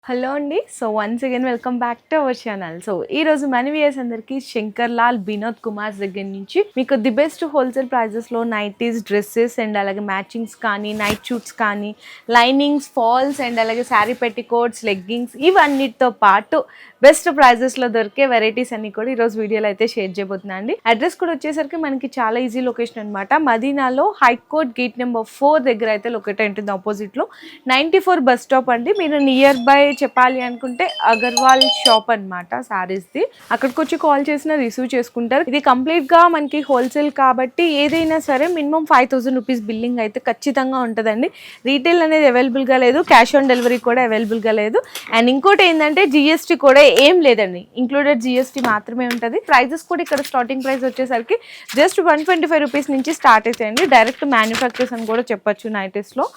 Hello అండి. So once again welcome back to our channel. So ఈ రోజు మన వ్యూయర్స్ అందరికి శంకర్ లాల్ వినోద్ కుమార్ దగ్గర నుంచి మీకు ది బెస్ట్ హోల్సేల్ ప్రైజెస్లో నైటీస్, డ్రెస్సెస్ అండ్ అలాగే మ్యాచింగ్స్ కానీ, నైట్ షూట్స్ కానీ, లైనింగ్స్, ఫాల్స్ అండ్ అలాగే శారీ పెట్టికోట్స్, లెగ్గింగ్స్ ఇవన్నిటితో పాటు బెస్ట్ ప్రైజెస్లో దొరికే వెరైటీస్ అన్ని కూడా ఈరోజు వీడియోలో అయితే షేర్ చేయబోతున్నా అండి. అడ్రస్ కూడా వచ్చేసరికి మనకి చాలా ఈజీ లొకేషన్ అనమాట. మదీనాలో హైకోర్ట్ గేట్ నెంబర్ 4 దగ్గర అయితే లొకేట్ ఉంటుంది. ఆపోజిట్లో 94 బస్ స్టాప్ అండి. మీరు నియర్ బై చెప్పాలి అనుకుంటే అగర్వాల్ షాప్ అనమాట శారీస్ది. అక్కడికి వచ్చి కాల్ చేసినా రిసీవ్ చేసుకుంటారు. ఇది కంప్లీట్ గా మనకి హోల్సేల్ కాబట్టి ఏదైనా సరే మినిమం 5000 రూపీస్ బిల్లింగ్ అయితే ఖచ్చితంగా ఉంటుందండి. రీటైల్ అనేది అవైలబుల్ గా లేదు, క్యాష్ ఆన్ డెలివరీ కూడా అవైలబుల్ గా లేదు. అండ్ ఇంకోటి ఏంటంటే జిఎస్టీ కూడా ఏం లేదండి, ఇంక్లూడెడ్ జిఎస్టీ మాత్రమే ఉంటుంది. ప్రైజెస్ కూడా ఇక్కడ స్టార్టింగ్ ప్రైస్ వచ్చేసరికి జస్ట్ 125 రూపీస్ నుంచి స్టార్ట్ అవుతాయండి. డైరెక్ట్ మ్యానుఫ్యాక్చర్స్ అని కూడా చెప్పొచ్చు. నైటీస్ లో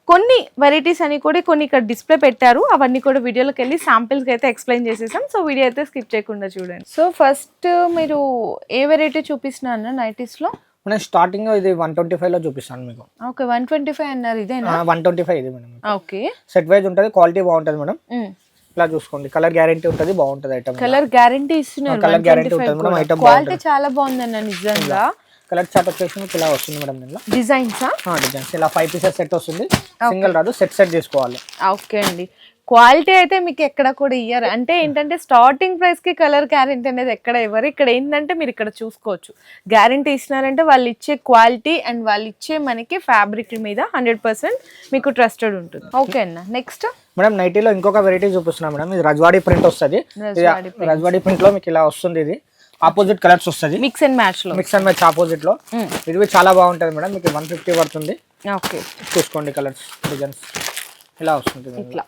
కొన్ని వెరైటీస్ అని కూడా కొన్ని ఇక్కడ డిస్ప్లే పెట్టారు. అవన్నీ కూడా వీడియోలోకి వెళ్ళి శాంపిల్స్కి అయితే ఎక్స్ప్లెయిన్ చేసేసాం. సో వీడియో అయితే స్కిప్ చేయకుండా చూడండి. సో ఫస్ట్ మీరు ఏ వెరైటీ చూపిస్తున్నారు నైటీస్లో? నేను స్టార్టింగ్ ఇది 125 లో చూపిస్తాను మీకు. ఓకే, 125 అన్నారు. ఇదేనా? 125 ఇది మేడం. ఓకే, సెట్ వైజ్ ఉంటుంది, క్వాలిటీ బాగుంటుంది మేడం. ఇలా చూసుకోండి, కలర్ గ్యారెంటీ ఉంటుంది, బాగుంటుంది ఐటమ్. కలర్ గ్యారెంటీ ఇస్తున్నారు. కలర్ గ్యారెంటీ ఉంటుంది మేడం. ఐటమ్ క్వాలిటీ చాలా బాగుందన్న నిజంగా. కలర్ చార్ట్ వచ్చేసి మీకు ఇలా వస్తుంది మేడం. దీనిలో డిజైన్స్ ఇలా 5 పీసెస్ సెట్ వస్తుంది. సింగిల్ రాదు, సెట్ తీసుకోవాలి. ఓకే అండి. క్వాలిటీ అయితే మీకు ఎక్కడ కూడా ఇయ్యారు. అంటే ఏంటంటే స్టార్టింగ్ ప్రైస్ కి కలర్ గ్యారెంటీ అనేది ఎక్కడ ఇవ్వరు. ఇక్కడ ఏంటంటే మీరు ఇక్కడ చూసుకోవచ్చు, గ్యారెంటీ ఇస్తున్నారంటే వాళ్ళు ఇచ్చే క్వాలిటీ అండ్ వాళ్ళు ఇచ్చే మనకి ఫ్యాబ్రిక్ మీద 100% మీకు ట్రస్టెడ్ ఉంటుంది. ఓకే అన్న, నెక్స్ట్ మేడం నైటీలో ఇంకొక వెరైటీ చూపిస్తున్నాం మేడం. ఇది రజ్వాడీ ప్రింట్ వస్తుంది. రజ్వాడీ ప్రింట్ లో మీకు ఇలా వస్తుంది. ఇది ఆపోజిట్ కలర్స్ వస్తుంది, మిక్స్ అండ్ మ్యాచ్ ఆపోజిట్ లో. ఇది చాలా బాగుంటుంది మేడం. మీకు 150 పడుతుంది. ఓకే, చూసుకోండి కలర్స్, డిజైన్స్ ఇలా వస్తుంది. ఇట్లా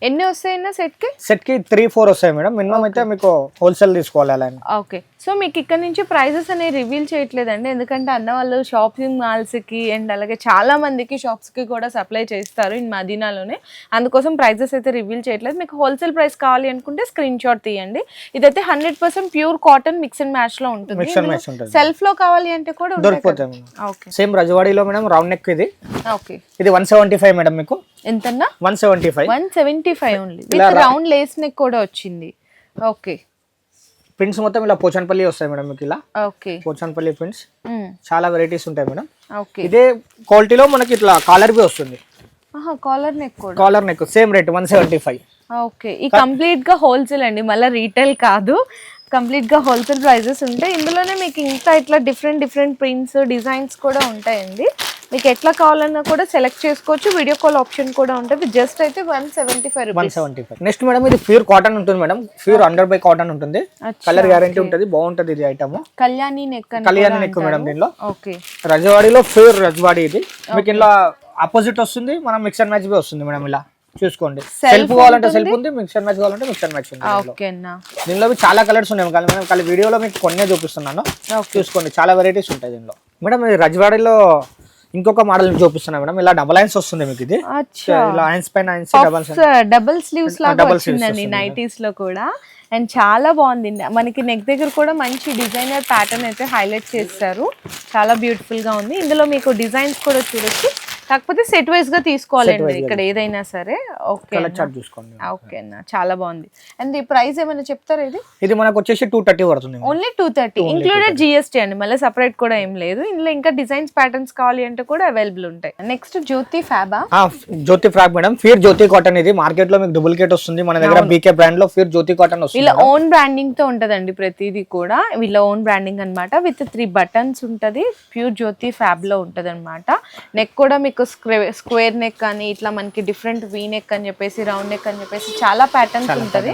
ఎన్ని వస్తాయన్నా సెట్ కి 3-4 వస్తాయి మేడం. మినిమం అయితే మీకు హోల్సేల్ తీసుకోవాలి అలా. ఓకే, సో మీకు ఇక్కడ నుంచి ప్రైజెస్ అనేవి రివీల్ చేయట్లేదండి, ఎందుకంటే అన్న వాళ్ళు షాపింగ్ మాల్స్ కి అండ్ అలాగే చాలా మందికి షాప్స్ కి కూడా సప్లై చేస్తారు ఇన్ మదీనాలోనే. అందుకోసం ప్రైజెస్ అయితే రివీల్ చేయట్లేదు. మీకు హోల్సేల్ ప్రైస్ కావాలి అనుకుంటే స్క్రీన్ షాట్ తీయండి. ఇదైతే 100% pure cotton mix and match లో ఉంటుంది. సెల్ఫ్ లో కావాలి అంటే కూడా దొరికిపోతాయి. సేమ్ రజవాడీలో మేడం, రౌండ్ నెక్ ఇది. ఓకే, ఇది 175 మేడం. మీకు ఎంతన్నా? 175 ఓన్లీ. రౌండ్ లేస్ నెక్ కూడా వచ్చింది. ఓకే, ప్రింట్స్ మొత్తం ఇలా పోచన్పల్లి వస్తాయి మేడం మీకు. ఇలా ఓకే, పోచన్పల్లి ప్రింట్స్ చాలా వెరైటీస్ ఉంటాయి మేడం. ఓకే, ఇదే క్వాలిటీలో మనకి ఇట్లా కాలర్ బి వస్తుంది. Collar neck same rate 175. Okay, ఈ కంప్లీట్ గా హోల్సేల్ అండి, మళ్ళీ రీటైల్ కాదు. కంప్లీట్ గా హోల్సేల్ ప్రైజెస్ ఉంటాయి. ఇందులోనే మీకు ఇంకా ఇట్లా డిఫరెంట్ ప్రింట్స్, డిజైన్స్ కూడా ఉంటాయండి. మీకు ఎట్లా కావాలన్నా కూడా సెలెక్ట్ చేసుకోవచ్చు. వీడియో కాల్ ఆప్షన్ కూడా ఉంటుంది. జస్ట్ అయితే 175 రూపీస్. నెక్స్ట్ మేడం ఇది ప్యూర్ కాటన్ ఉంటుంది madam. Pure under by cotton ఉంటుంది. కలర్ గ్యారెంటీ ఉంటుంది, బాగుంటుంది ఇది ఐటమ్. కళ్యాణి నెక్ మేడం దీనిలో. ఓకే, రజవాడీలో ప్యూర్ రజవాడీ ఇది. మీకు ఇలా ఆపోజిట్ వస్తుంది, మనం మిక్స్ అండ్ మ్యాచ్ బి వస్తుంది మేడం. ఇలా చూసుకోండి, సెల్ఫ్ కావాలంటే సెల్ఫ్ ఉంది, మిక్స్ అండ్ మ్యాచ్ కావాలంటే మిక్స్ అండ్ మ్యాచ్ ఉంది. దీనిలో చాలా కలర్స్ ఉన్నాయి మేడం. కానీ వీడియోలో మీకు కొన్నే చూపిస్తున్నాను, చూసుకోండి. చాలా వెరైటీస్ ఉంటాయి దీనిలో మేడం. రజవాడీలో ఇంకొక మోడల్ చూపిస్తున్నా మేడం. ఇలా డబుల్ లైన్స్ వస్తుంది మీకు. ఇది ఇలా లైన్స్ పైన డబుల్ స్లీవ్స్ లాగా వచ్చిందండి నైటీస్ లో కూడా. అండ్ చాలా బాగుంది. మనకి నెక్ దగ్గర కూడా మంచి డిజైనర్ ప్యాటర్న్ అయితే హైలైట్ చేస్తారు. చాలా బ్యూటిఫుల్ గా ఉంది. ఇందులో మీకు డిజైన్స్ కూడా చూడొచ్చు, కాకపోతే సెట్ వైజ్ గా తీసుకోవాలండి ఇక్కడ ఏదైనా సరే. ఓకే, ఓకే అన్న, చాలా బాగుంది. అండ్ ఈ ప్రైస్ ఏమైనా చెప్తారా? ఇది మనకు వచ్చేసి 230 పడుతుంది. ఓన్లీ 230 ఇంక్లూడెడ్ జిఎస్టీ అండి, మళ్ళీ సెపరేట్ కూడా ఏం లేదు. ఇందులో ఇంకా డిజైన్స్ ప్యాటర్న్స్ కావాలి అంటే కూడా అవైలబుల్ ఉంటాయి. నెక్స్ట్ జ్యోతి ఫ్యాబా. జ్యోతి ఫ్యాబ్ మేడం. ప్యూర్ జ్యోతి కాటన్. ఇది మార్కెట్ లో మీకు డూప్లికేట్ వస్తుంది, మన దగ్గర బీకే బ్రాండ్ లో ప్యూర్ జ్యోతి కాటన్ వస్తుంది. వీళ్ళ ఓన్ బ్రాండింగ్ తో ఉంటదండి ప్రతిదీ కూడా. వీళ్ళ ఓన్ బ్రాండింగ్ అనమాట. విత్ 3 బటన్స్ ఉంటది. ప్యూర్ జ్యోతి ఫ్యాబ్ లో ఉంటది అనమాట. నెక్ కూడా మీకు స్క్వేర్ నెక్ కానీ, ఇట్లా మనకి డిఫరెంట్ వీ నెక్ అని చెప్పేసి, రౌండ్ నెక్ అని చెప్పేసి చాలా ప్యాటర్న్స్ ఉంటది.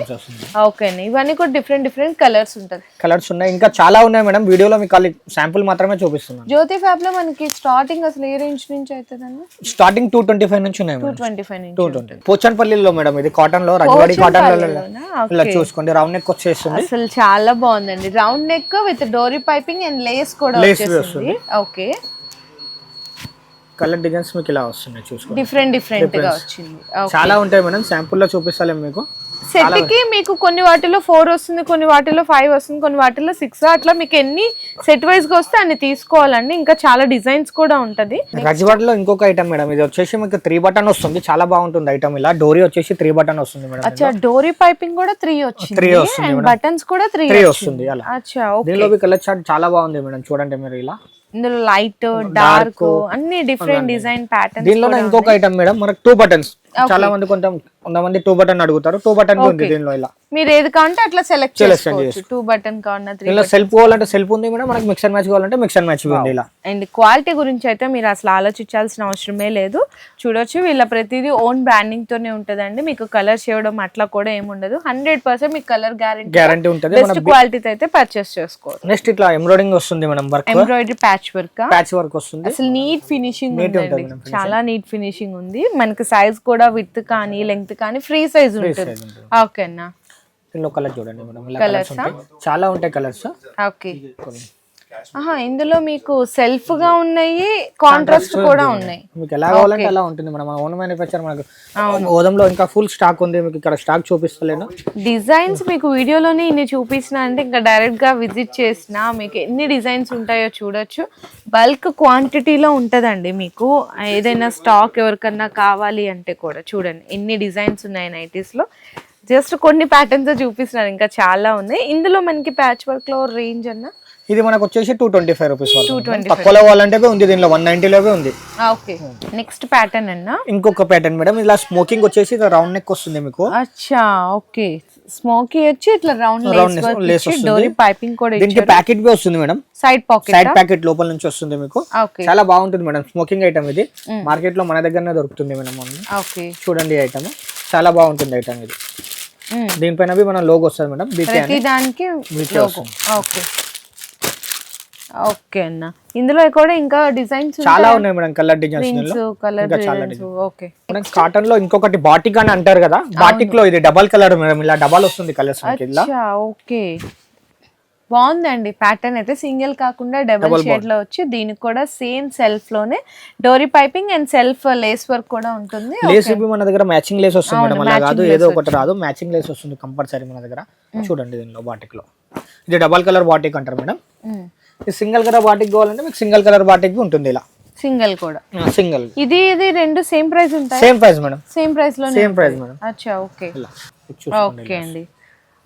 ఓకే, ఇవన్నీ కూడా డిఫరెంట్ కలర్స్ ఉంటది. కలర్స్ ఉన్నాయి, ఇంకా చాలా ఉన్నాయి మేడం. వీడియోలో మీకు శాంపుల్ మాత్రమే చూపిస్తున్నాను. జ్యోతి ఫ్యాబ్ లో మనకి స్టార్టింగ్ అసలు ఏ రేంజ్ నుంచి అవుతుందన్న? స్టార్టింగ్ 225 నుంచి ఉన్నాయి. 225 నుంచి. పోచన్పల్లిలో మేడం. ఇది కాటన్ లో, రజవాడీ కాటన్ లో. ఇలా చూసుకోండి, రౌండ్ నెక్ వచ్చేస్తుంది. అసలు చాలా బాగుందండి. Round neck with dori piping and lace కూడా వచ్చేసింది. ఓకే, కలర్ డిజైన్స్ మీకు ఇలా వస్తున్నాయి, చూసుకోండి. డిఫరెంట్ గా వచ్చింది. చాలా ఉంటాయి మేడం, శాంపుల్ లో చూపిస్తాలేం మీకు. సెట్ కి మీకు కొన్ని వాటిలో 4 వస్తుంది, కొన్ని వాటిలో 5 వస్తుంది, కొన్ని వాటిలో 6, అట్లా మీకు ఎన్ని సెట్ వైజ్ గా వస్తే అన్ని తీసుకోవాలండి. ఇంకా చాలా డిజైన్స్ కూడా ఉంటది. రజ్వాడిలో ఇంకొక ఐటమ్ మేడం, ఇది వచ్చేసి మీకు 3 బటన్ వస్తుంది, చాలా బాగుంటుంది ఐటమ్. ఇలా డోరీ వచ్చేసి 3 బటన్ వస్తుంది మేడం. అచ్చా, డోరీ పైపింగ్ కూడా 3 వచ్చింది, 3 వస్తుంది అండ్ బటన్స్ కూడా 3 వస్తుంది అలా. అచ్చా, ఓకే. దీనిలో కలర్ చార్ట్ చాలా బాగుంది మేడం, చూడండి మీరు. ఇలా ఇందులో లైట్, డార్క్ అన్ని డిఫరెంట్ డిజైన్ ప్యాటర్న్స్. దీనిలో ఇంకొక ఐటమ్ మేడం, మనకు 2 బటన్స్. చాలా మంది కొంతమంది 2 బటన్ అడుగుతారు, 2 బటన్ ఉంది దీనిలో. ఇలా మీరు ఏది కావాలంటే అట్లా సెలెక్ట్ చేసుకోవచ్చు. 2 బటన్ కావాలన్నా 3 ఇలా సెల్ఫ్ కావాలంటే సెల్ఫ్ ఉంది మేడం, మనకి మిక్స్ అండ్ మ్యాచ్ కావాలంటే మిక్స్ అండ్ మ్యాచ్ ఉంది. ఇలా అండ్ క్వాలిటీ గురించి అయితే మీరు అసలు ఆలోచించాల్సిన అవసరమే లేదు. చూడొచ్చు, వీళ్ళ ప్రతిదీ ఓన్ బ్రాండింగ్ తోనే ఉంటదండి. మీకు కలర్ చేయడం అట్లా కూడా ఏమి ఉండదు. 100% మీకు కలర్ గ్యారెంటీ ఉంటుంది. బెస్ట్ క్వాలిటీతో అయితే పర్చేస్ చేసుకోవచ్చు. నెక్స్ట్ ఇట్లా ఎంబ్రాయిడింగ్ వస్తుంది madam, work embroidery patch work వస్తుంది. అసలు నీట్ ఫినిషింగ్ ఉందండి, చాలా నీట్ ఫినిషింగ్ ఉంది. మనకి సైజ్ కూడా విత్ కానీ లెంగ్త్ కానీ ఫ్రీ సైజ్ ఉంటుంది. ఓకేనా, దీనిలో కలర్ చూడండి మేడం, కలర్స్ చాలా ఉంటాయి కలర్స్. ఓకే, ఇందులో మీకు సెల్ఫ్ గా ఉన్నాయి, కాంట్రాస్ట్ కూడా ఉన్నాయి. మీకు ఎలా కావాలంటే అలా ఉంటుంది మేడం. ఓన్ మ్యానుఫ్యాక్చర్ మనకు గోదాంలో ఇంకా ఫుల్ స్టాక్ ఉంది. మీకు ఇక్కడ స్టాక్ చూపిస్తలేను. డిజైన్స్ మీకు వీడియోలోనే ఇన్ని చూపించిన అంటే ఇంకా డైరెక్ట్ గా విజిట్ చేసినా మీకు ఎన్ని డిజైన్స్ ఉంటాయో చూడొచ్చు. బల్క్ క్వాంటిటీలో ఉంటదండి. మీకు ఏదైనా స్టాక్ ఎవరికన్నా కావాలి అంటే కూడా చూడండి ఎన్ని డిజైన్స్ ఉన్నాయి నైటీస్ లో. జస్ట్ కొన్ని ప్యాటర్న్స్ చూపిస్తున్నారు, ఇంకా చాలా ఉన్నాయి. ఇందులో మనకి ప్యాచ్ వర్క్ లో రేంజ్ అన్న ఇది మనకు వచ్చేసి 225 రూపీస్. తక్కువలో కావాలంటే ఉంది, దీనిలో 190 లోనే ఉంది. ఓకే, నెక్స్ట్ ప్యాటర్న్ అన్న ఇంకొక ప్యాటర్న్ మేడం, ఇలా స్మోకింగ్ వచ్చేసి రౌండ్ నెక్ వస్తుంది మీకు. అచ్చా, ఓకే. స్మోకీ వచ్చి ఇట్లా రౌండ్ లేస్ వస్తుంది, డోరీ పైపింగ్ కూడా దీనికి ప్యాకెట్ బి వస్తుంది మేడం. సైడ్ ప్యాకెట్ లోపల నుంచి వస్తుంది మీకు. చాలా బాగుంటుంది మేడం, స్మోకింగ్ ఐటమ్ ఇది. మార్కెట్ లో మన దగ్గరనే దొరుకుతుంది మేడం. ఓకే, చూడండి ఐటమ్ చాలా బాగుంటుంది ఐటమ్ ఇది. దీనిపైన మన లోగో వస్తుంది మేడం, ప్రతి దానికి లోగో. ఓకే, ఓకే అన్న. ఇందులో కూడా ఇంకా డిజైన్స్ చాలా ఉన్నాయి madam, colour designs. Okay, cotton లో ఇంకొకటి బాటిక్ అని అంటారు కదా, బాటిక్ లో ఇది డబల్ కలర్ మేడం. ఇలా డబల్ వస్తుంది కలర్స్. ఓకే, బాగుందండి ప్యాటర్న్ అయితే. సింగిల్ కాకుండా డబుల్ షేడ్ లో వచ్చి దీనికి కూడా సేమ్ సెల్ఫ్ లోనే dori piping and self lace work కూడా ఉంటుంది. లేస్ మన దగ్గర మ్యాచింగ్ లేస్ వస్తుంది మేడం, అలా కాదు ఏదో ఒకటి రాదు, మ్యాచింగ్ లేస్ వస్తుంది కంపల్సరీ మన దగ్గర. చూడండి దీనిలో బాటిక్ లో ఇది డబల్ కలర్ బాటిక్ అంటారు మేడం. సింగిల్ కలర్ బాటిక్ కావాలంటే మీకు సింగిల్ కలర్ బాటిక్ ఉంటుంది. ఇలా సింగిల్ కూడా సింగిల్. ఇది రెండు సేమ్ ప్రైస్ ఉంటాయి. Same price madam, same price లో మేడం. అచ్చా, ఓకే. ఓకే అండి.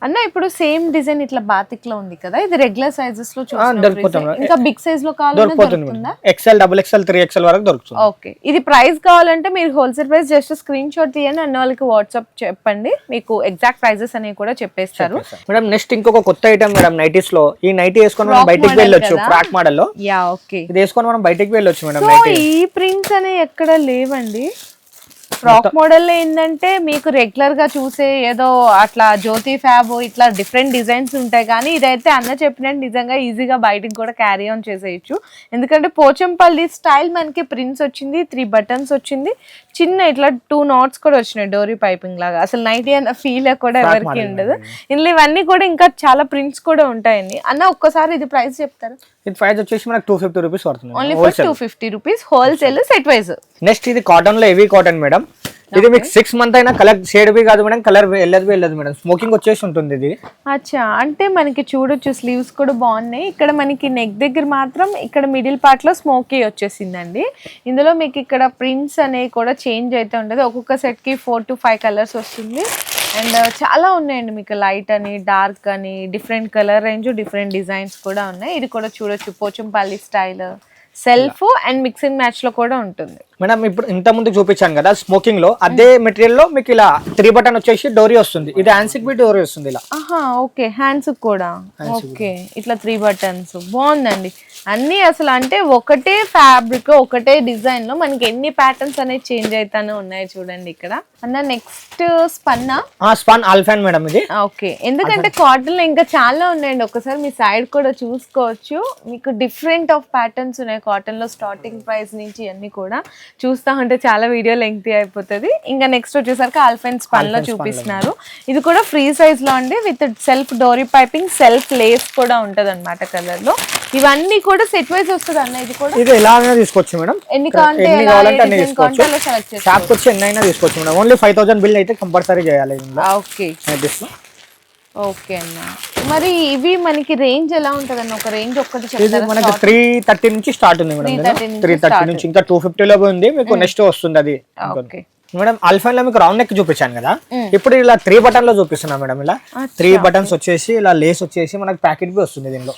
అన్న ఇప్పుడు సేమ్ డిజైన్ ఇట్లా బాతిక్ లో ఉంది కదా, ఇది రెగ్యులర్ సైజెస్ లో చూస్తున్నాం. ఇంకా బిగ్ సైజ్ లో కావాలంటే దొరుకుతుందా? ఎక్స్ఎల్, డబుల్ ఎక్స్ఎల్, 3XL వరకు దొరుకుతుంది. ఓకే, ఇది ప్రైస్ కావాలంటే మీరు wholesale price just screen shot తీయండి, అన్న వాళ్ళకి వాట్సాప్ చెప్పండి, మీకు ఎగ్జాక్ట్ ప్రైజెస్ అనేవి కూడా చెప్పేస్తారు. మేడం నెక్స్ట్ ఇంకొక కొత్త ఐటమ్ మేడం, నైటీస్ లో. ఈ నైటీ వేసుకొని మనం బయటికి వెళ్ళొచ్చు, ఫ్రాక్ మోడల్ లో. Yeah, okay. ఇది వేసుకొని మనం బయటికి వెళ్ళొచ్చు మేడం. ఈ ప్రింట్స్ అనేవి ఎక్కడ లేవండి. ఫ్రాక్ మోడల్ ఏంటంటే మీకు రెగ్యులర్ గా చూసే ఏదో అట్లా జ్యోతి ఫ్యాబ్ ఇట్లా డిఫరెంట్ డిజైన్స్ ఉంటాయి, కానీ ఇదైతే అన్న చెప్పినట్టు నిజంగా ఈజీగా బయటికి కూడా క్యారీ ఆన్ చేసేయచ్చు. ఎందుకంటే పోచంపల్లి స్టైల్ మనకి ప్రింట్స్ వచ్చింది, 3 బటన్స్ వచ్చింది, చిన్న ఇట్లా 2 knots కూడా వచ్చినాయి డోరీ పైపింగ్ లాగా. అసలు నైటీ అన్న ఫీల్ కూడా ఎవరికి ఉండదు. ఇందులో ఇవన్నీ కూడా ఇంకా చాలా ప్రింట్స్ కూడా ఉంటాయండి. అన్న ఒక్కసారి ఇది ప్రైస్ చెప్తారు? ఇది ప్రైస్ వచ్చేసి మనకు 250 రూపీస్ పడుతుంది. Only for 250 rupees wholesale set wise. Next ఇది కాటన్ లో హెవీ కాటన్ మేడం. ఇది మీకు 6 months అయినా కలర్ షేడ్ బి కాదు మేడం, కలర్ వెళ్ళదు మేడం. స్మోకింగ్ వచ్చేసి ఉంటుంది ఇది. అచ్చా, అంటే మనకి చూడొచ్చు స్లీవ్స్ కూడా బాగున్నాయి. ఇక్కడ మనకి నెక్ దగ్గర మాత్రం ఇక్కడ మిడిల్ పార్ట్ లో స్మోకీ వచ్చేసిందండి. ఇందులో మీకు ఇక్కడ ప్రింట్స్ అనేవి కూడా చేంజ్ అయితే ఉంటుంది. ఒక్కొక్క సెట్ కి 4 to 5 కలర్స్ వస్తుంది. అండ్ చాలా ఉన్నాయండి మీకు, లైట్ అని, డార్క్ అని, different colour range, different designs కూడా ఉన్నాయి. ఇది కూడా చూడొచ్చు Pochampally style, self and mixing match లో కూడా ఉంటుంది మేడం. ఇప్పుడు ఇంత ముందు చూపించాను కదా స్మోకింగ్ లో, అదే మెటీరియల్ లో మీకు ఇలా 3 button వచ్చేసి డోరీ వస్తుంది. ఇది హ్యాండ్స్ కి డోరీ వస్తుంది ఇలా. ఓకే, హ్యాండ్స్ కూడా. ఓకే, ఇట్లా 3 buttons బాగుందండి. అన్ని అసలు అంటే ఒకటే ఫ్యాబ్రిక్, ఒకటే డిజైన్ లో మనకి ఎన్ని ప్యాటర్న్స్ అనేవి చేంజ్ అయితానే ఉన్నాయి చూడండి ఇక్కడ. అన్న నెక్స్ట్ స్పన్ ఆల్ఫాన్ మేడం ఇది. ఓకే, ఎందుకంటే కాటన్ లో ఇంకా చాలా ఉన్నాయండి. ఒకసారి మీ సైడ్ కూడా చూసుకోవచ్చు. మీకు డిఫరెంట్ ఆఫ్ ప్యాటర్న్స్ ఉన్నాయి కాటన్ లో, స్టార్టింగ్ ప్రైస్ నుంచి అన్ని కూడా. చూస్తా ఉంటే చాలా వీడియో లెంగ్తీ అయిపోతుంది. ఇంకా నెక్స్ట్ వచ్చేసరికి ఆల్ఫైన్ స్పన్ లో చూపిస్తున్నారు. ఇది కూడా ఫ్రీ సైజ్ లో అండి, విత్ సెల్ఫ్ డోరీ పైపింగ్, సెల్ఫ్ లేస్ కూడా ఉంటది అనమాట కలర్ లో. ఇవన్నీ కూడా సెట్ వైజ్ వస్తుంది అన్న. ఇది కూడా ఇది ఎలాగైనా తీసుకోవచ్చు మేడం, ఎన్ని కావాలంటే అన్ని తీసుకోవచ్చు. షాప్ వచ్చి ఎన్నైనా తీసుకోవచ్చు మేడం. ఓన్లీ 5000 బిల్ అయితే కంపల్సరీ చేయాలి. ఓకే ఓకే అన్న. మరి ఇవి మనకి రేంజ్ ఎలా ఉంటది అన్న? ఒక రేంజ్ ఒక్కటి చెప్తారా? మనకి 330 నుంచి స్టార్ట్ ఉంది మేడం. 330 నుంచి ఇంకా 250 లో ఉంది మీకు. నెక్స్ట్ వస్తుంది అది మేడం. ఆల్ఫైన్ లో మీకు రౌండ్ నెక్ చూపించాను కదా, ఇప్పుడు ఇలా 3 బటన్ లో చూపిస్తున్నా మేడం. ఇలా 3 బటన్స్ వచ్చేసి ఇలా లేస్ వచ్చేసి మనకి ప్యాకెట్ బి వస్తుంది దీనిలో.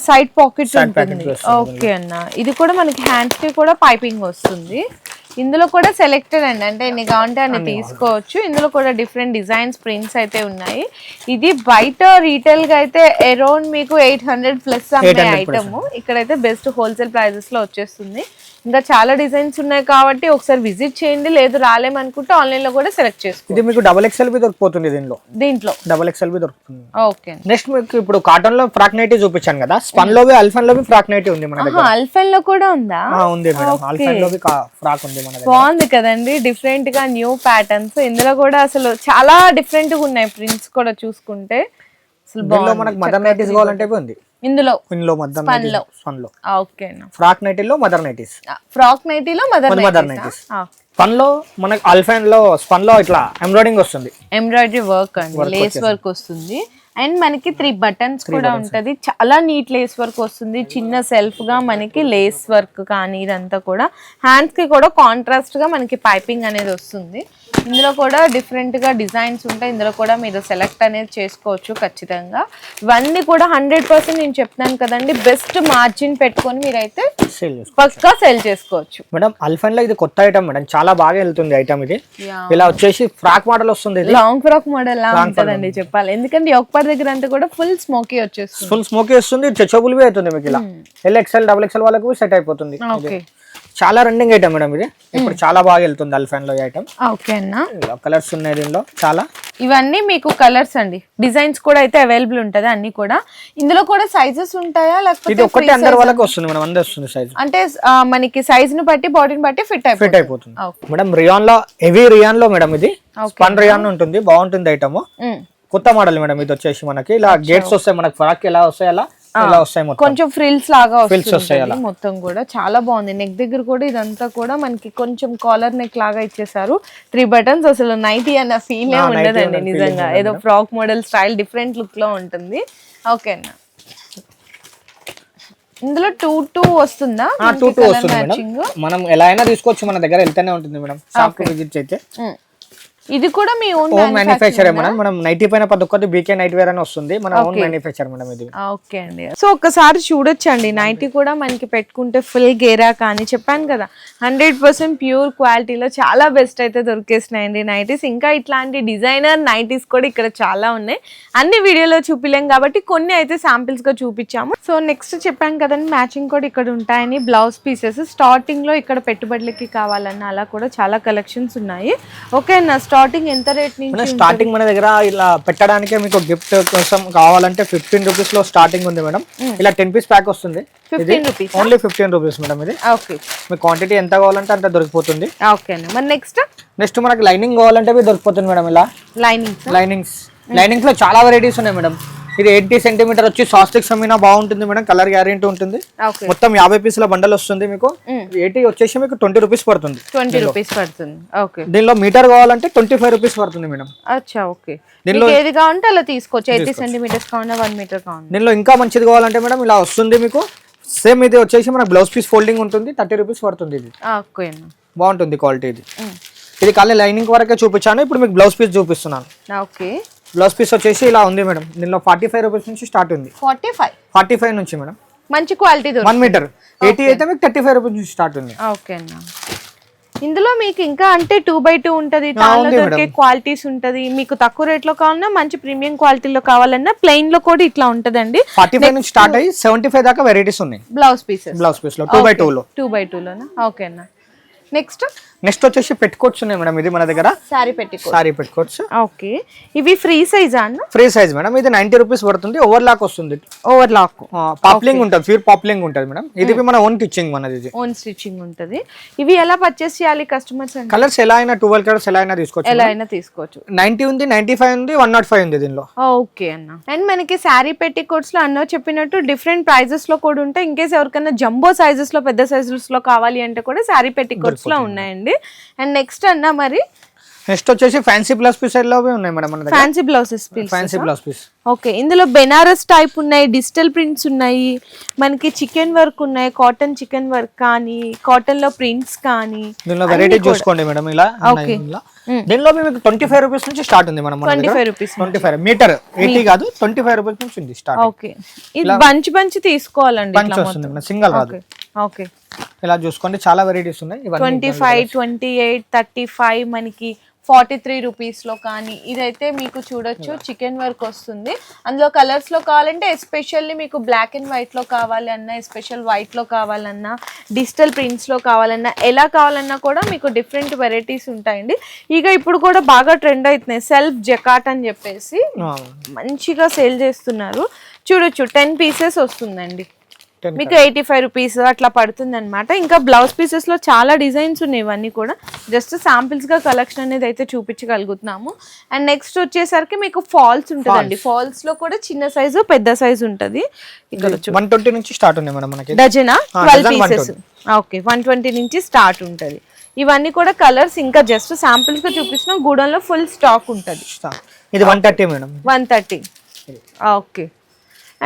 సైడ్ పాకెట్ ఉంటుంది. ఓకే అన్న. ఇది కూడా మనకి హ్యాండ్స్ కి కూడా పైపింగ్ వస్తుంది. ఇందులో కూడా సెలెక్టెడ్ అండి, అంటే ఎన్ని కావాలంటే అన్ని తీసుకోవచ్చు. ఇందులో కూడా డిఫరెంట్ డిజైన్స్, ప్రింట్స్ అయితే ఉన్నాయి. ఇది బయట రీటైల్ గా అయితే అరౌండ్ మీకు 800 ప్లస్ అమ్మే ఐటమ్. ఇక్కడైతే బెస్ట్ హోల్సేల్ ప్రైజెస్ లో వచ్చేస్తుంది. ఇంకా చాలా డిజైన్స్ ఉన్నాయి కాబట్టి ఒకసారి విజిట్ చేయండి. లేదు రాలేమనుకుంటే ఆన్లైన్ లో కూడా సెలెక్ట్ చేసుకోండి. ఇది మీకు XXL బి దొరికిపోతుంది దీంట్లో XXL బి దొరుకుతుంది. ఓకే. నెక్స్ట్ మీకు ఇప్పుడు కాటన్ లో ఫ్రాక్ నైటీ చూపించాను కదా, స్పన్ లో ఆల్ఫైన్ లో ఫ్రాక్ నైటీ ఉంది మన దగ్గర. ఆల్ఫైన్ లో కూడా ఉందా? ఉంది మేడం, ఆల్ఫైన్ లో ఫ్రాక్ ఉంది మన దగ్గర. బాగుంది కదండి, డిఫరెంట్ గా న్యూ ప్యాటర్న్స్. ఇందులో కూడా అసలు చాలా డిఫరెంట్ గా ఉన్నాయి ప్రింట్స్ కూడా చూసుకుంటే. అసలు బాగుంది. మనకు మదర్ నైటీస్ కావాలంటే ఉంది ఇందులో మదర్ నైటీస్. స్పన్ లో ఓకే. ఫ్రాక్ నైటీలో మదర్ నైటీస్, ఫ్రాక్ నైటీలో మదర్ నైటీస్. స్పన్ లో మనకి ఆల్ఫైన్ లో స్పన్ లో ఇట్లా ఎంబ్రాయిడింగ్ వస్తుంది, ఎంబ్రాయిడరీ వర్క్ అండి, లేస్ వర్క్ వస్తుంది. అండ్ మనకి 3 బటన్స్ కూడా ఉంటది. చాలా నీట్ లేస్ వర్క్ వస్తుంది. చిన్న సెల్ఫ్ గా మనకి లేస్ వర్క్ కానీ ఇదంతా కూడా. హ్యాండ్స్ కి కూడా కాంట్రాస్ట్ గా మనకి పైపింగ్ అనేది వస్తుంది. ఇందులో కూడా డిఫరెంట్ గా డిజైన్స్ ఉంటాయి. ఇందులో కూడా మీరు సెలెక్ట్ అనేది చేసుకోవచ్చు ఖచ్చితంగా. ఇవన్నీ కూడా 100% నేను చెప్తాను కదండి, బెస్ట్ మార్జిన్ పెట్టుకొని మీరైతే పక్కా సెల్ చేసుకోవచ్చు. మేడం ఆల్ఫైన్ లో ఇది కొత్త ఐటమ్ మేడం, చాలా బాగా వెళ్తుంది ఐటమ్. ఇది ఇలా వచ్చేసి ఫ్రాక్ మోడల్ వస్తుంది. లాంగ్ ఫ్రాక్ మోడల్ లా ఉంటదండి చెప్పాలి, ఎందుకంటే ఒక్క దగ్గర అంతా కూడా ఫుల్ స్మోకీ వచ్చేస్తుంది. ఫుల్ స్మోకీ వస్తుంది, స్ట్రెచబుల్ బి అవుతుంది మీకు. ఇలా XL XXL వాళ్ళకు సెట్ అయిపోతుంది. చాలా రన్నింగ్ ఐటమ్ మేడం ఇది, ఇప్పుడు చాలా బాగా వెళ్తుంది ఆల్ఫైన్ లో ఐటమ్. ఓకే అన్న. కలర్స్ ఉన్నాయి దీనిలో చాలా. ఇవన్నీ మీకు కలర్స్ అండి, డిజైన్స్ కూడా అయితే అవైలబుల్ ఉంటది అన్ని కూడా. ఇందులో కూడా సైజెస్ ఉంటాయా లేకపోతే ఇది ఒకటి అందరి వాళ్ళకి వస్తుంది మేడం? అందరి వస్తుంది సైజ్, అంటే మనకి సైజ్ ని బట్టి బాడీని బట్టి ఫిట్ అయిపోతుంది మేడం. రియాన్ లో హెవీ రియాన్ లో మేడం ఇది స్పన్ రియాన్ ఉంటుంది, బాగుంటుంది ఐటమ్. కొత్త మోడల్ మేడం ఇది వచ్చేసి మనకి ఇలా గేట్స్ వస్తాయి, మనకి ఫ్రాక్ ఎలా వస్తాయి అలా వస్తాయి, కొంచెం ఫ్రిల్స్ లాగా వస్తాయి మొత్తం కూడా. చాలా బాగుంది. నెక్ దగ్గర కూడా ఇదంతా కూడా మనకి కొంచెం కాలర్ నెక్ లాగా ఇచ్చేసారు. 3 బటన్స్. అసలు నైటీ అన్న ఫీల్ ఉండదండి నిజంగా, ఏదో frock model style different look లో ఉంటుంది. ఓకే అన్న. ఇందులో 2 వస్తుందా? 2 వస్తుంది మేడం, మనం ఎలా అయినా తీసుకోవచ్చు, మన దగ్గర వెళ్తూనే ఉంటుంది మేడం. షాప్ కు విజిట్ అయితే ఇది కూడా మీ ఓన్ మ్యానుఫ్యాక్చర్ మేడం. మనం నైటీ పైన ప్రతి ఒక్కటి బీకే నైట్ వేర్ అని వస్తుంది, మన ఓన్ మ్యానుఫ్యాక్చర్ మేడం ఇది. ఓకే అండి. సో ఒకసారి చూడొచ్చండి, నైటీ కూడా మనకి పెట్టుకుంటే ఫుల్ గేరా కానీ చెప్పాను కదా 100% ప్యూర్ క్వాలిటీలో చాలా బెస్ట్ అయితే దొరికేసినాయండి నైటీస్. ఇంకా ఇట్లాంటి డిజైనర్ నైటీస్ కూడా ఇక్కడ చాలా ఉన్నాయి. అన్ని వీడియోలో చూపిలేం కాబట్టి కొన్ని అయితే శాంపిల్స్ గా చూపించాము. సో నెక్స్ట్ చెప్పాను కదండి, మ్యాచింగ్ కూడా ఇక్కడ ఉంటాయని. బ్లౌజ్ పీసెస్ స్టార్టింగ్ లో ఇక్కడ పెట్టుబడులకి కావాలన్నా అలా కూడా చాలా కలెక్షన్స్ ఉన్నాయి. ఓకే అన్న. స్టార్టింగ్ ఎంత రేట్ నుంచి? స్టార్టింగ్ మన దగ్గర ఇలా పెట్టడానికి మీకు గిఫ్ట్ కోసం కావాలంటే 15 రూపీస్ లో స్టార్టింగ్ ఉంది మేడం. ఇలా 10 పీస్ ప్యాక్ వస్తుంది, 15 రూపీస్, ఓన్లీ 15 రూపీస్ మేడం ఇది. ఓకే. మీ క్వాంటిటీ ఎంత కావాలంటే అంత దొరికిపోతుంది. ఓకే. మరి నెక్స్ట్ మనకి లైనింగ్ కావాలంటే దొరికిపోతుంది మేడం. ఇలా లైనింగ్స్ లో చాలా వెరైటీస్ ఉన్నాయి మేడం. ఇది 80 సెంటీమీటర్ వచ్చి సాస్టిక్ సమీనా బాగుంటుంది మేడం, కలర్ గ్యారెంటీ ఉంటుంది. మొత్తం 50 పీసుల బండల్ వస్తుంది మీకు. 80 వచ్చేసి మీకు 20 రూపీస్ పడుతుంది. 20 రూపీస్ పడుతుంది. ఓకే. దీనిలో మీటర్ కావాలంటే 25 రూపీస్ పడుతుంది మేడం. అచ్చా. ఓకే. దీనిలో ఏది కావాలంటే అలా తీసుకోవచ్చు. 80 సెంటీమీటర్స్ కావాలంటే 1 మీటర్ కావాలి. దీనిలో ఇంకా మంచిది కావాలంటే మేడం ఇలా వస్తుంది మీకు. సేమ్ ఇది వచ్చేసి మనకు బ్లౌజ్ పీస్ ఫోల్డింగ్ ఉంటుంది, 30 రూపీస్ పడుతుంది. ఇది ఓకే. బాగుంటుంది క్వాలిటీ. ఇది ఖాళీ లైనింగ్ వరకే చూపించాను, ఇప్పుడు మీకు బ్లౌజ్ పీస్ చూపిస్తున్నాను. ఓకే. బ్లౌజ్ పీస్ వచ్చేసి ఇలా ఉంది మేడం. దీనిలో 45 రూపీస్ నుంచి స్టార్ట్ ఉంది. 45 నుంచి మేడం. మంచి క్వాలిటీ 1 మీటర్. 80 అయితే మీకు 35 రూపీస్ నుంచి స్టార్ట్ ఉంది. ఓకే అన్న. ఇందులో మీకు ఇంకా అంటే 2x2 ఉంటది, తాళ్ళలో దొరికే క్వాలిటీస్ ఉంటది. మీకు తక్కువ రేట్ లో కావాలన్నా మంచి ప్రీమియం క్వాలిటీలో కావాలన్నా ప్లెయిన్ లో కూడా ఇట్లా ఉంటదండి. 45 నుంచి స్టార్ట్ అయ్యి 75 దాకా వెరైటీస్ ఉన్నాయి. బ్లౌజ్ పీస్ లో 2x2 లో 2x2 లోనా? ఓకే అన్న. నెక్స్ట్ నెక్స్ట్ వచ్చేసి పెట్టుకోవచ్చు ఉన్నాయి మేడం, ఇది మన దగ్గర సారీ పెట్టుకో. సారీ పెట్టుకోవచ్చు. ఓకే, ఇవి ఫ్రీ సైజా అన్న? ఫ్రీ సైజ్ మేడం, ఇది 90 రూపీస్ పడుతుంది. ఓవర్ లాక్ వస్తుంది, ఓవర్ లాక్ పాప్లింగ్ ఉంటుంది, ప్యూర్ పాప్లింగ్ ఉంటుంది మేడం. ఇది మన ఓన్ స్టిచ్చింగ్, మనది ఇది ఓన్ స్టిచ్చింగ్ ఉంటుంది. ఇవి ఎలా పర్చేస్ చేయాలి కస్టమర్స్? కలర్స్ ఎలా అయినా 12 కలర్స్ ఎలా అయినా తీసుకోవచ్చు, ఎలా అయినా తీసుకోవచ్చు. 90 ఉంది, 95 ఉంది, 105 ఉంది దీనిలో. ఓకే అన్న. అండ్ మనకి శారీ పెట్టికోట్స్ లో అన్న చెప్పినట్టు డిఫరెంట్ ప్రైజెస్ లో కూడా ఉంటాయి. ఇన్ కేస్ ఎవరికైనా జంబో సైజెస్ లో, పెద్ద సైజెస్ లో కావాలి అంటే కూడా శారీ పెట్టికోట్స్ లో ఉన్నాయండి. అండ్ నెక్స్ట్ అన్న మరి నెక్స్ట్ వచ్చేసి ఫ్యాన్సీ బ్లౌజ్ పీస్ లో ఉన్నాయి మేడం మన దగ్గర. Fancy blouses piece, fancy blouse piece. Okay, ఇందులో బెనారస్ టైప్ ఉన్నాయి, డిజిటల్ ప్రింట్స్ ఉన్నాయి, మనకి చికెన్ వర్క్ ఉన్నాయి, కాటన్ చికెన్ వర్క్ కానీ, కాటన్ లో ప్రింట్స్ కానీ. దీనిలో వెరైటీ చూసుకోండి మేడం, ఇలా ఉన్నాయి. దీనిలో మీకు 25 రూపీస్ నుంచి స్టార్ట్ ఉంది మనం. 25 రూపీస్, 25 మీటర్ 80 కాదు, 25 రూపీస్ నుంచి ఉంది స్టార్ట్. ఓకే, ఇది బంచ్ తీసుకోవాలండి, బంచ్ వస్తుంది, సింగల్ రాదు. ఓకే, ఇలా చూసుకోండి, చాలా వెరైటీస్ ఉన్నాయి. 25, 28, 35, మనకి 43 రూపీస్ లో కానీ. ఇదైతే మీకు చూడొచ్చు చికెన్ వర్క్ వస్తుంది. అందులో కలర్స్ లో కావాలంటే ఎస్పెషల్లీ మీకు బ్లాక్ అండ్ వైట్ లో కావాలి అన్నా, ఎస్పెషల్ వైట్ లో కావాలన్నా, డిజిటల్ ప్రింట్స్ లో కావాలన్నా, ఎలా కావాలన్నా కూడా మీకు డిఫరెంట్ వెరైటీస్ ఉంటాయండి. ఇక ఇప్పుడు కూడా బాగా ట్రెండ్ అవుతున్నాయి సెల్ఫ్ జకాట్ అని చెప్పేసి మంచిగా సేల్ చేస్తున్నారు. చూడొచ్చు 10 పీసెస్ వస్తుందండి, మీకు 85 రూపీస్ అట్లా పడుతుంది అనమాట. ఇంకా బ్లౌజ్ పీసెస్ లో చాలా డిజైన్స్ ఉన్నాయి, ఇవన్నీ కూడా జస్ట్ శాంపిల్స్ గా కలెక్షన్ అనేది అయితే చూపించగలుగుతున్నాము. అండ్ నెక్స్ట్ వచ్చేసరికి మీకు ఫాల్స్ ఉంటుందండి. ఫాల్స్ లో కూడా చిన్న సైజు, పెద్ద సైజు ఉంటది. ఇక్కడ 120 నుంచి స్టార్ట్ ఉంది మేడం మనకి. డజనా 12 పీసెస్. ఓకే, 120 నుంచి స్టార్ట్ ఉంటది. ఇవన్నీ కూడా కలర్స్ ఇంకా జస్ట్ శాంపిల్స్ గా చూపిస్తున్నాం. గూడెంలో ఫుల్ స్టాక్ ఉంటది. ఇది 130 madam, 130. Okay,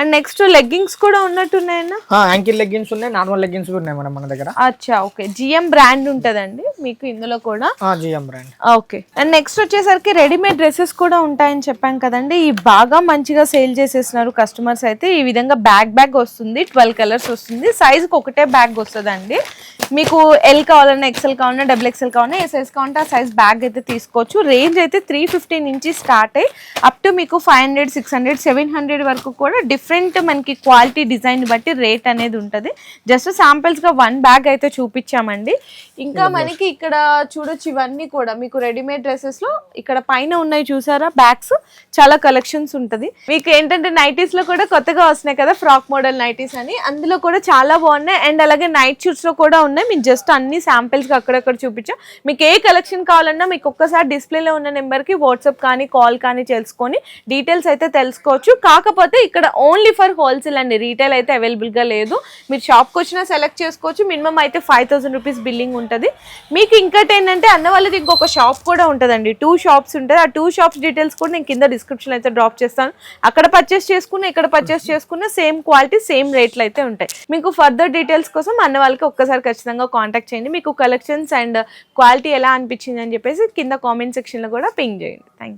and next leggings కూడా ఉన్నట్టున్నాయన్నా. యాంకిల్ లెగ్గిన్స్ ఉన్నాయి, నార్మల్ లెగ్గిన్స్ ఉన్నాయి మేడం మన దగ్గర. అచ్చా, ఓకే, జిఎం బ్రాండ్ ఉంటదండి మీకు ఇందులో కూడా. GM brand. Okay, and next వచ్చేసరికి రెడీమేడ్ డ్రెస్సెస్ కూడా ఉంటాయని చెప్పాం కదండి. ఈ బాగా మంచిగా సేల్ చేసేస్తున్నారు కస్టమర్స్ అయితే. ఈ విధంగా బ్యాగ్ వస్తుంది, 12 కలర్స్ వస్తుంది. సైజుకి ఒకటే బ్యాగ్ వస్తుందండి. మీకు ఎల్ కావాలన్నా, ఎక్సెల్ కావాలన్నా, XXL కావాలన్నా, ఏ సైజ్ కావాలంటే ఆ సైజ్ బ్యాగ్ అయితే తీసుకోవచ్చు. రేంజ్ అయితే 350 నుంచి స్టార్ట్ అయ్యి అప్ టు మీకు 500, 600, 700 వరకు కూడా డిఫరెంట్ మనకి క్వాలిటీ డిజైన్ బట్టి రేట్ అనేది ఉంటుంది. జస్ట్ శాంపిల్స్ గా 1 బ్యాగ్ అయితే చూపించామండి. ఇంకా మనకి ఇక్కడ చూడొచ్చు, ఇవన్నీ కూడా మీకు రెడీమేడ్ డ్రెస్సెస్ లో ఇక్కడ పైన ఉన్నాయి చూసారా బ్యాగ్స్, చాలా కలెక్షన్స్ ఉంటుంది. మీకు ఏంటంటే నైటీస్ లో కూడా కొత్తగా వస్తున్నాయి కదా, ఫ్రాక్ మోడల్ నైటీస్ అని, అందులో కూడా చాలా బాగున్నాయి. అండ్ అలాగే నైట్ షూట్స్ లో కూడా ఉన్నాయి. మీకు జస్ట్ అన్ని శాంపిల్స్ గా అక్కడక్కడ చూపించాం. మీకు ఏ కలెక్షన్ కావాలన్నా మీకు ఒక్కసారి డిస్ప్లేలో ఉన్న నెంబర్ కి వాట్సాప్ కానీ, కాల్ కానీ చేసుకొని డీటెయిల్స్ అయితే తెలుసుకోవచ్చు. కాకపోతే ఇక్కడ ఓన్లీ ఫర్ హోల్సేల్ అండి, రీటైల్ అయితే అవైలబుల్ గా లేదు. మీరు షాప్ కి వచ్చినా సెలెక్ట్ చేసుకోవచ్చు. మినిమం అయితే 5000 రూపీస్ బిల్లింగ్ ఉంటుంది. మీకు ఇంకటి ఏంటంటే అన్న వాళ్ళది ఇంకొక షాప్ కూడా ఉంటుందండి, 2 షాప్స్ ఉంటుంది. ఆ 2 షాప్స్ డీటెయిల్స్ కూడా నేను కింద డిస్క్రిప్షన్ అయితే డ్రాప్ చేస్తాను. అక్కడ పర్చేస్ చేసుకున్న, ఇక్కడ పర్చేస్ చేసుకున్న సేమ్ క్వాలిటీ, సేమ్ రేట్లు అయితే ఉంటాయి. మీకు ఫర్దర్ డీటెయిల్స్ కోసం అన్న వాళ్ళకి ఒక్కసారి ఖచ్చితంగా కాంటాక్ట్ చేయండి. మీకు కలెక్షన్స్ అండ్ క్వాలిటీ ఎలా అనిపించింది అని చెప్పేసి కింద కామెంట్ సెక్షన్ లో కూడా పింగ్ చేయండి. Thank you.